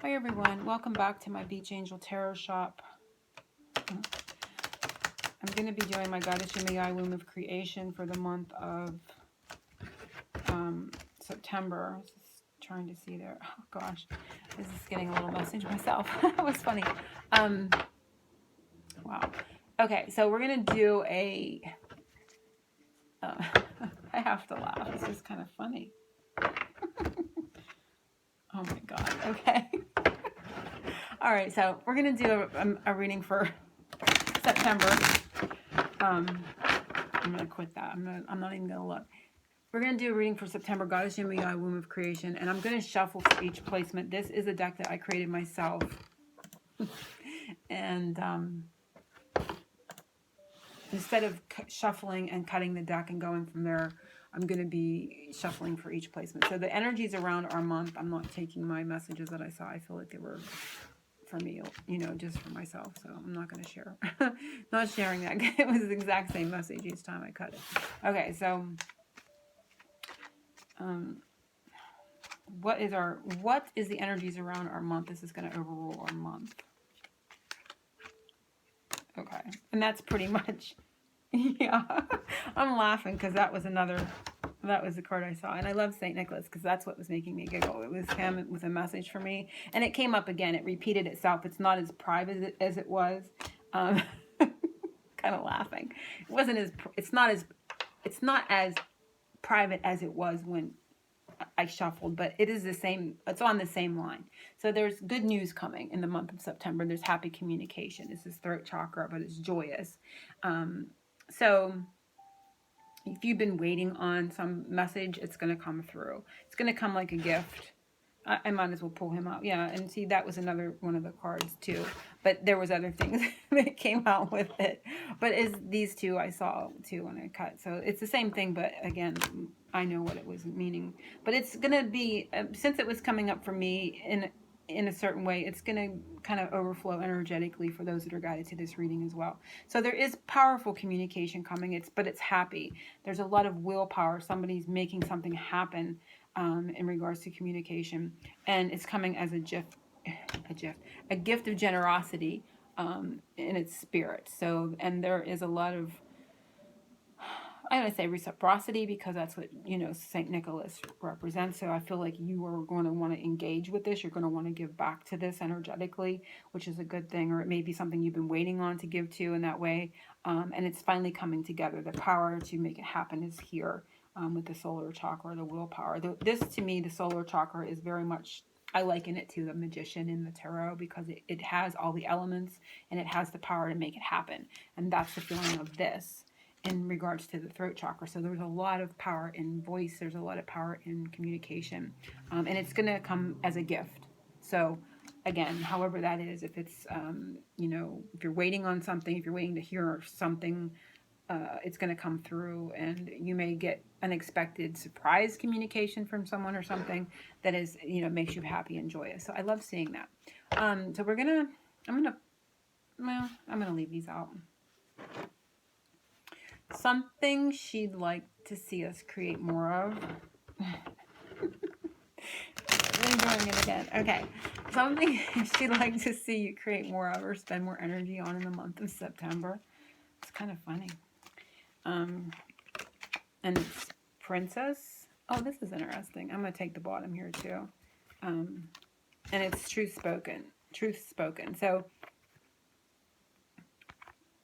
Hi everyone, welcome back to my Beach Angel Tarot Shop. I'm going to be doing my Goddess Yemaya Womb of Creation for the month of September. Just trying to see there. Oh gosh, this is getting a little message myself. It was funny. Wow. Okay, so we're going to do a... I have to laugh. It's just kind of funny. Oh my god. Okay. All right, so we're going to do a reading for September. I'm going to quit that. I'm not even going to look. We're going to do a reading for September, Goddess Yemaya, Womb of Creation, and I'm going to shuffle for each placement. This is a deck that I created myself. And instead of shuffling and cutting the deck and going from there, I'm going to be shuffling for each placement. So the energies around our month, I'm not taking my messages that I saw. I feel like they were for me, you know, just for myself. So I'm not going to share. Not sharing that. It was the exact same message each time I cut it. Okay, so what is the energies around our month? This is going to overrule our month. Okay, and that's pretty much, yeah. I'm laughing because that was the card I saw, and I love St. Nicholas because that's what was making me giggle. It was him with a message for me, and it came up again. It repeated itself. It's not as private as it was. Kind of laughing. It's not as private as it was when I shuffled, but it is the same. It's on the same line. So there's good news coming in the month of September. There's happy communication. This is throat chakra, but it's joyous. So if you've been waiting on some message, it's going to come through. It's going to come like a gift. I might as well pull him out. Yeah, and see, that was another one of the cards too. But there was other things that came out with it. But these two I saw too when I cut. So it's the same thing, but again, I know what it was meaning. But it's going to be, since it was coming up for me in a certain way, it's going to kind of overflow energetically for those that are guided to this reading as well. So there is powerful communication coming, but it's happy. There's a lot of willpower. Somebody's making something happen in regards to communication, and it's coming as a gift of generosity in its spirit. So, and there is a lot of, I would say, reciprocity, because that's what, you know, St. Nicholas represents. So I feel like you are going to want to engage with this. You're going to want to give back to this energetically, which is a good thing. Or it may be something you've been waiting on to give to in that way. And it's finally coming together. The power to make it happen is here with the solar chakra, the willpower. This, to me, the solar chakra is very much, I liken it to the magician in the tarot, because it has all the elements and it has the power to make it happen. And that's the feeling of this in regards to the throat chakra. So there's a lot of power in voice. There's a lot of power in communication. And it's going to come as a gift. So again, however that is, if it's, you know, if you're waiting on something, if you're waiting to hear something, it's going to come through, and you may get unexpected surprise communication from someone or something that is, you know, makes you happy and joyous. So I love seeing that. So I'm going to leave these out. Something she'd like to see us create more of. Really doing it again. Okay. Something she'd like to see you create more of or spend more energy on in the month of September. It's kind of funny. And it's Princess. Oh, this is interesting. I'm going to take the bottom here too. And it's truth spoken. Truth spoken. So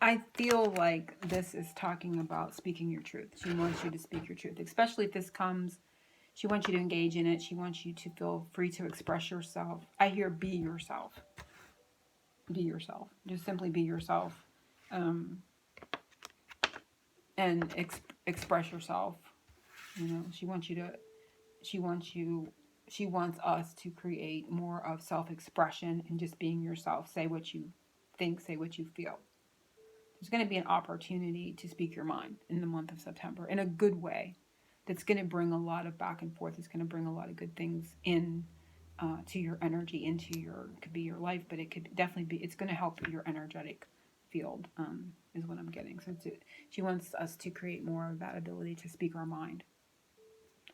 I feel like this is talking about speaking your truth. She wants you to speak your truth, especially if this comes. She wants you to engage in it. She wants you to feel free to express yourself. I hear be yourself. Be yourself. Just simply be yourself. And express yourself. You know, she wants us to create more of self-expression and just being yourself. Say what you think, say what you feel. There's going to be an opportunity to speak your mind in the month of September in a good way. That's going to bring a lot of back and forth. It's going to bring a lot of good things in to your energy, into your, it could be your life, but it could definitely be, it's going to help your energetic field, is what I'm getting. So she wants us to create more of that ability to speak our mind.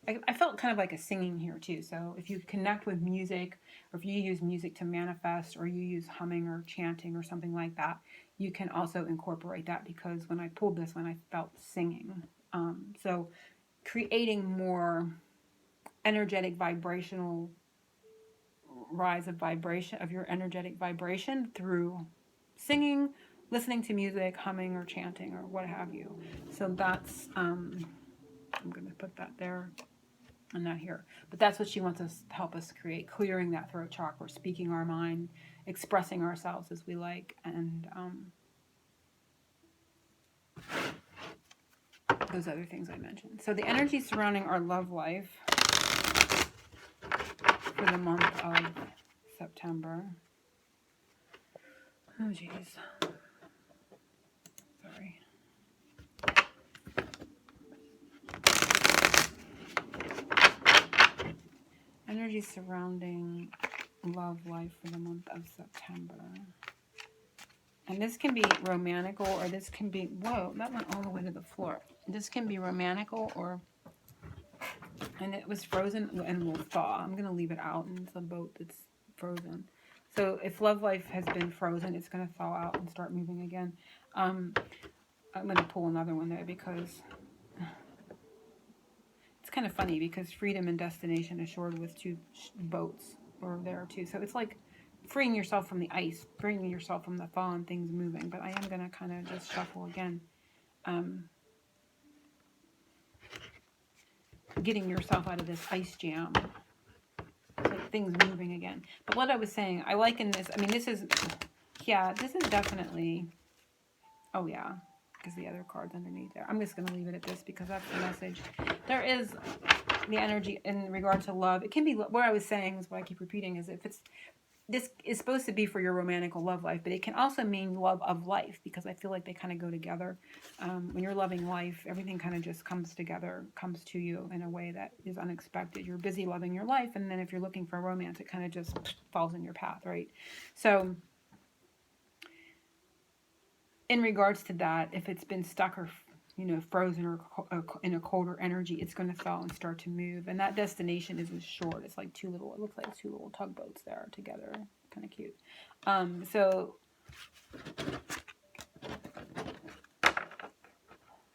I felt kind of like a singing here too. So if you connect with music, or if you use music to manifest, or you use humming or chanting or something like that, you can also incorporate that, because when I pulled this one, I felt singing. So creating more energetic vibrational rise of vibration of your energetic vibration through singing, listening to music, humming or chanting or what have you. So that's I'm going to put that there and not here. But that's what she wants us to help us create, clearing that throat chakra, speaking our mind, expressing ourselves as we like, and those other things I mentioned. So the energy surrounding our love life for the month of September. Oh, geez. Sorry. Energy surrounding love life for the month of September. And this can be romantical, or this can be, whoa, that went all the way to the floor. This can be romantical, or, and it was frozen and will thaw. I'm going to leave it out in the boat that's frozen. So if love life has been frozen, it's going to thaw out and start moving again. I'm going to pull another one there, because it's kind of funny, because freedom and destination is shored with two boats, or there too. So it's like freeing yourself from the ice, freeing yourself from the thaw and things moving. But I am going to kind of just shuffle again. Getting yourself out of this ice jam. It's like things moving again. But what I was saying, I liken this, I mean, this is, yeah, this is definitely, oh yeah, because the other card's underneath there. I'm just going to leave it at this, because that's the message. There is the energy in regard to love. It can be, what I was saying is what I keep repeating, is if it's, this is supposed to be for your romantic love life, but it can also mean love of life, because I feel like they kind of go together. When you're loving life, everything kind of just comes together, comes to you in a way that is unexpected. You're busy loving your life, and then if you're looking for romance, it kind of just falls in your path, right? So in regards to that, if it's been stuck or frozen or in a colder energy, it's going to thaw and start to move. And that destination isn't short. It's like it looks like two little tugboats there together. Kind of cute. So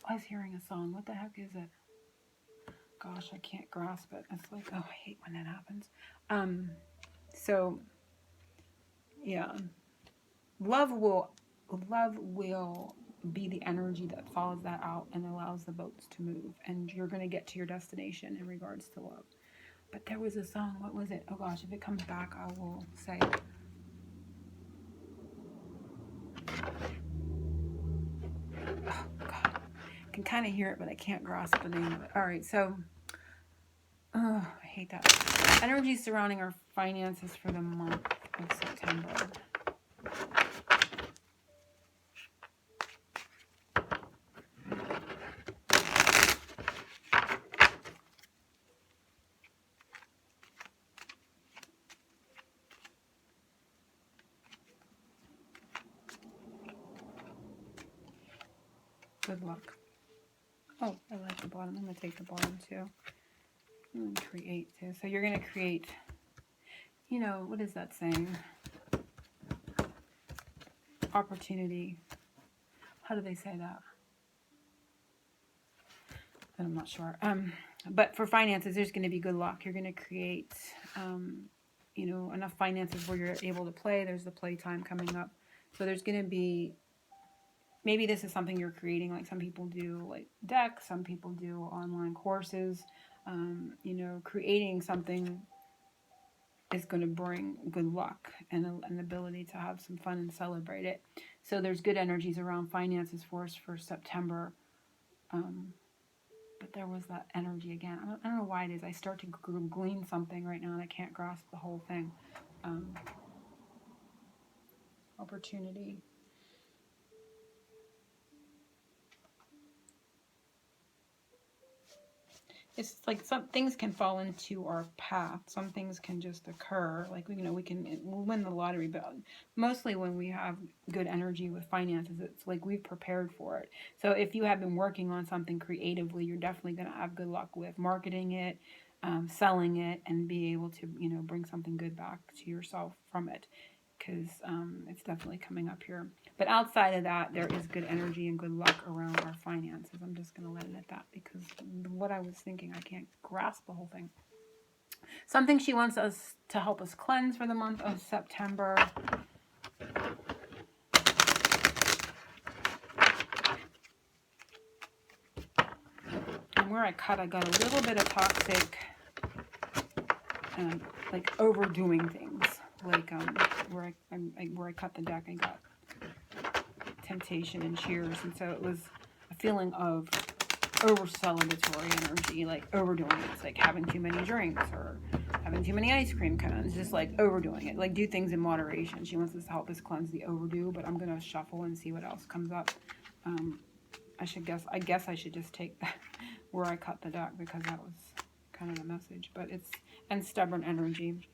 I was hearing a song. What the heck is it? Gosh, I can't grasp it. It's like, oh, I hate when that happens. So yeah, love will be the energy that follows that out and allows the boats to move, and you're going to get to your destination in regards to love. But there was a song, what was it? Oh gosh, if it comes back, I will say it. Oh God, I can kind of hear it, but I can't grasp the name of it. All right, so, I hate that. Energy surrounding our finances for the month of September. Good luck. Oh, I like the bottom. I'm going to take the bottom too. I'm going to create too. So you're going to create, what is that saying? Opportunity. How do they say that? I'm not sure. But for finances, there's going to be good luck. You're going to create, enough finances where you're able to play. There's the playtime coming up. So there's going to be, maybe this is something you're creating, like some people do like decks, some people do online courses. Creating something is going to bring good luck and an ability to have some fun and celebrate it. So there's good energies around finances for us for September. But there was that energy again. I don't know why it is. I start to glean something right now and I can't grasp the whole thing. Opportunity. it's like some things can fall into our path. Some things can just occur. Like, you know, we'll win the lottery, but mostly when we have good energy with finances, it's like we've prepared for it. So if you have been working on something creatively, you're definitely going to have good luck with marketing it, selling it, and be able to, you know, bring something good back to yourself from it. Because it's definitely coming up here. But outside of that, there is good energy and good luck around our finances. I'm just going to let it at that because what I was thinking, I can't grasp the whole thing. Something she wants us to help us cleanse for the month of September. And where I cut, I got a little bit of toxic, like overdoing things. Like where I cut the deck, I got temptation and cheers, and so it was a feeling of over celebratory energy, like overdoing it. It's like having too many drinks or having too many ice cream cones, just like overdoing it. Like, do things in moderation. She wants us to help us cleanse the overdo, but I'm gonna shuffle and see what else comes up. I guess I should just take that where I cut the deck because that was kind of the message. But it's, and stubborn energy.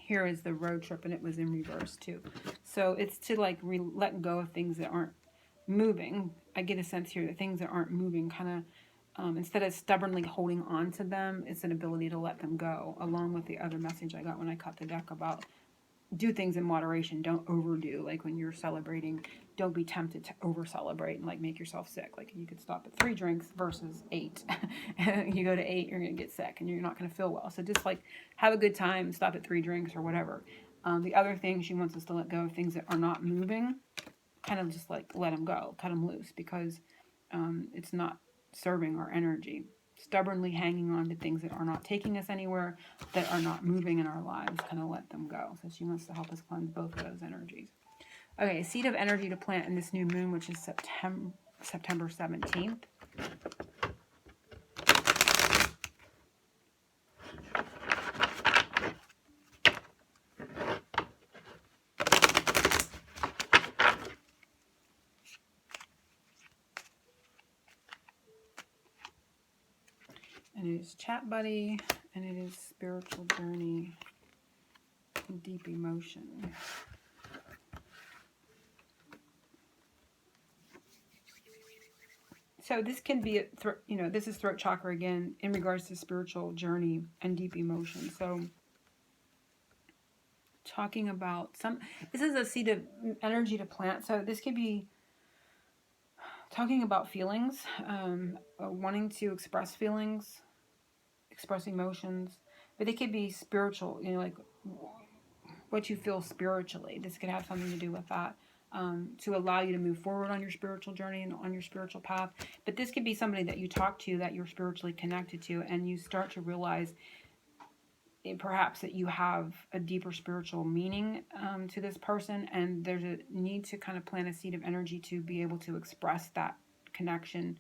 Here is the road trip, and it was in reverse too. So it's to like let go of things that aren't moving. I get a sense here that things that aren't moving, kind of, instead of stubbornly holding on to them, it's an ability to let them go, along with the other message I got when I cut the deck about do things in moderation, don't overdo. Like when you're celebrating, don't be tempted to over celebrate and like make yourself sick. Like you could stop at 3 drinks versus 8. You go to 8, you're gonna get sick and you're not gonna feel well. So just like have a good time, stop at 3 drinks or whatever. The other thing, she wants us to let go of things that are not moving, kind of just like let them go, cut them loose, because it's not serving our energy. Stubbornly hanging on to things that are not taking us anywhere, that are not moving in our lives, kind of let them go. So she wants to help us cleanse both of those energies. Okay, a seed of energy to plant in this new moon, which is September 17th. And it is Chat Buddy, and it is Spiritual Journey and Deep Emotion. So this can be, this is throat chakra again in regards to spiritual journey and deep emotion. So talking about this is a seed of energy to plant. So this could be talking about feelings, wanting to express feelings, express emotions, but they could be spiritual, like what you feel spiritually. This could have something to do with that, to allow you to move forward on your spiritual journey and on your spiritual path. But this could be somebody that you talk to that you're spiritually connected to, and you start to realize perhaps that you have a deeper spiritual meaning to this person, and there's a need to kind of plant a seed of energy to be able to express that connection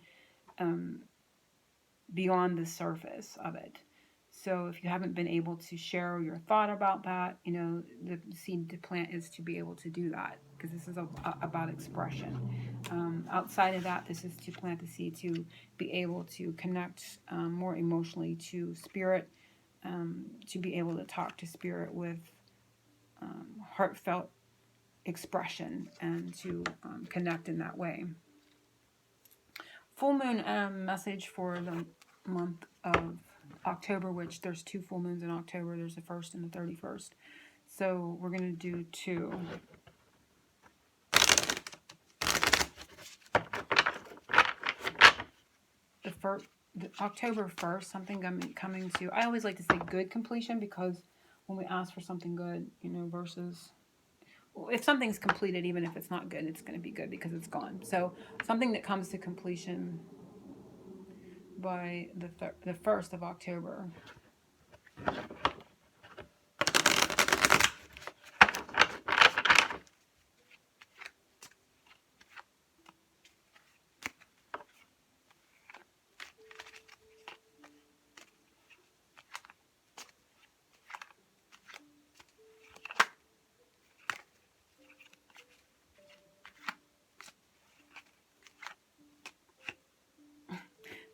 beyond the surface of it. So if you haven't been able to share your thought about that, the seed to plant is to be able to do that, because this is about expression. Outside of that, this is to plant the seed to be able to connect more emotionally to spirit, to be able to talk to spirit with heartfelt expression, and to connect in that way. Full moon message for the month of October, which there's 2 full moons in October. There's the 1st and the 31st. So we're going to do 2. The October 1st, something coming to, I always like to say good completion, because when we ask for something good, versus, if something's completed, even if it's not good, it's going to be good because it's gone. So something that comes to completion by the 1st of October.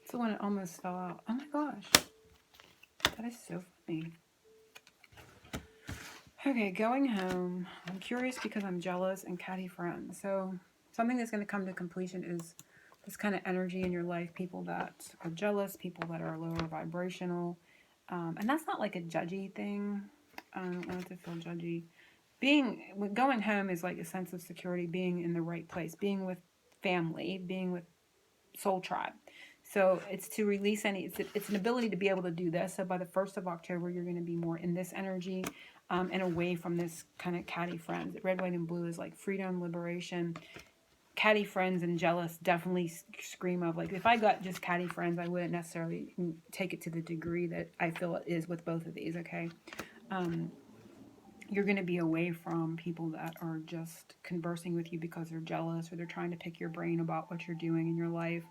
It's a one that almost fell out. Oh my gosh. That is so funny. Okay, going home. I'm curious because I'm jealous and catty friends. So something that's going to come to completion is this kind of energy in your life. People that are jealous, people that are lower vibrational. And that's not like a judgy thing. I don't want it to feel judgy. Going home is like a sense of security, being in the right place, being with family, being with soul tribe. So it's to release it's an ability to be able to do this. So by the 1st of October, you're going to be more in this energy and away from this kind of catty friends. Red, white, and blue is like freedom, liberation. Catty friends and jealous definitely scream of like, if I got just catty friends, I wouldn't necessarily take it to the degree that I feel it is with both of these, okay? You're going to be away from people that are just conversing with you because they're jealous or they're trying to pick your brain about what you're doing in your life.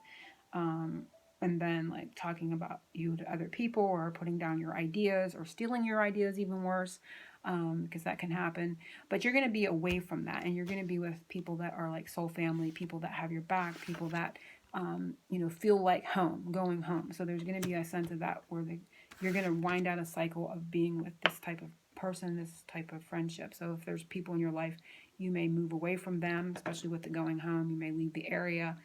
And then like talking about you to other people or putting down your ideas or stealing your ideas, even worse, because that can happen. But you're going to be away from that, and you're going to be with people that are like soul family, people that have your back, people that feel like home, going home. So there's going to be a sense of that where you're going to wind out a cycle of being with this type of person, this type of friendship. So if there's people in your life, you may move away from them, especially with the going home. You may leave the area.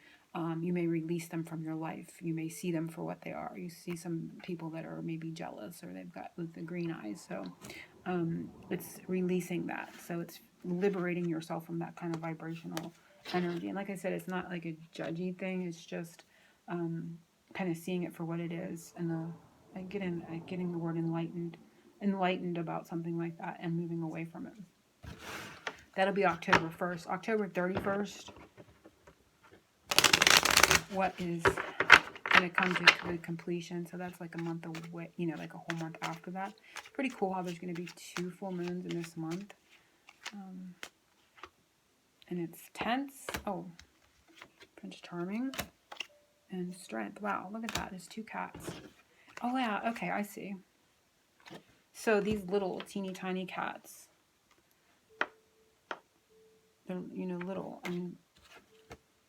You may release them from your life. You may see them for what they are. You see some people that are maybe jealous or they've got with the green eyes. So it's releasing that. So it's liberating yourself from that kind of vibrational energy. And like I said, it's not like a judgy thing. It's just kind of seeing it for what it is and getting the word enlightened about something like that and moving away from it. That'll be October 1st. October 31st. What is going to come to the completion? So that's like a month away, like a whole month after that. Pretty cool how there's going to be 2 full moons in this month. And it's tense. Oh, Prince Charming and Strength. Wow, look at that. There's 2 cats. Oh, yeah. Okay, I see. So these little teeny tiny cats, they're, little. And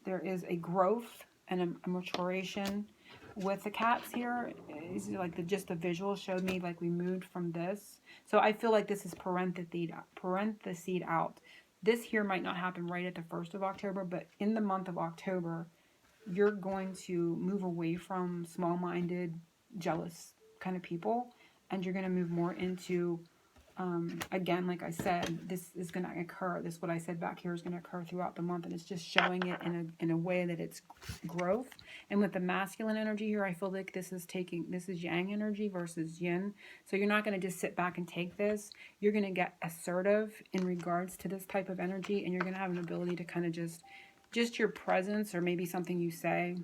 there is a growth and a maturation with the cats here. It's like just the visual showed me like we moved from this. So I feel like this is parentheses out. This here might not happen right at the 1st of October, but in the month of October, you're going to move away from small-minded, jealous kind of people, and you're going to move more into again, like I said, this is going to occur. This, what I said back here, is going to occur throughout the month, and it's just showing it in a way that it's growth. And with the masculine energy here, I feel like this is yang energy versus yin. So you're not going to just sit back and take this. You're going to get assertive in regards to this type of energy, and you're going to have an ability to kind of just your presence or maybe something you say,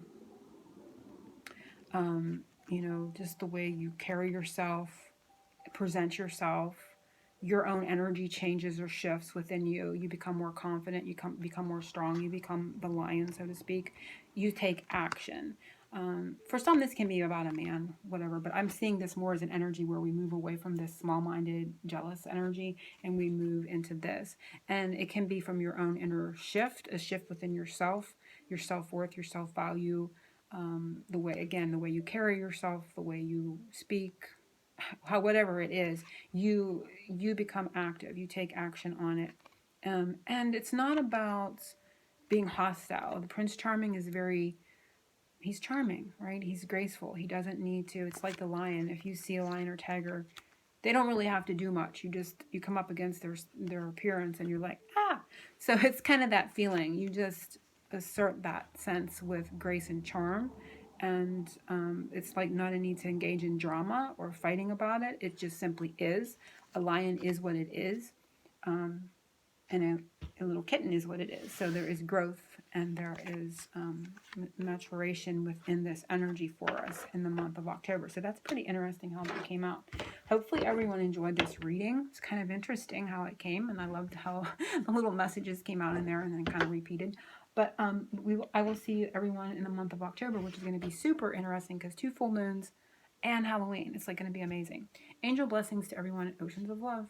just the way you carry yourself, present yourself, your own energy changes or shifts within you. You become more confident. You become more strong. You become the lion, so to speak. You take action. For some, this can be about a man, whatever, but I'm seeing this more as an energy where we move away from this small-minded, jealous energy, and we move into this. And it can be from your own inner shift, a shift within yourself, your self-worth, your self-value, the way you carry yourself, the way you speak, whatever it is, you become active. You take action on it. And it's not about being hostile. The Prince Charming is he's charming, right? He's graceful. He doesn't need to. It's like the lion. If you see a lion or tiger, they don't really have to do much. You come up against their appearance and you're like, ah. So it's kind of that feeling. You just assert that sense with grace and charm. And it's like not a need to engage in drama or fighting about it. It just simply is. A lion is what it is. And a little kitten is what it is. So there is growth and there is maturation within this energy for us in the month of October. So that's pretty interesting how that came out. Hopefully everyone enjoyed this reading. It's kind of interesting how it came, and I loved how the little messages came out in there and then kind of repeated. But I will see everyone in the month of October, which is going to be super interesting because 2 full moons and Halloween. It's like going to be amazing. Angel blessings to everyone at Oceans of Love.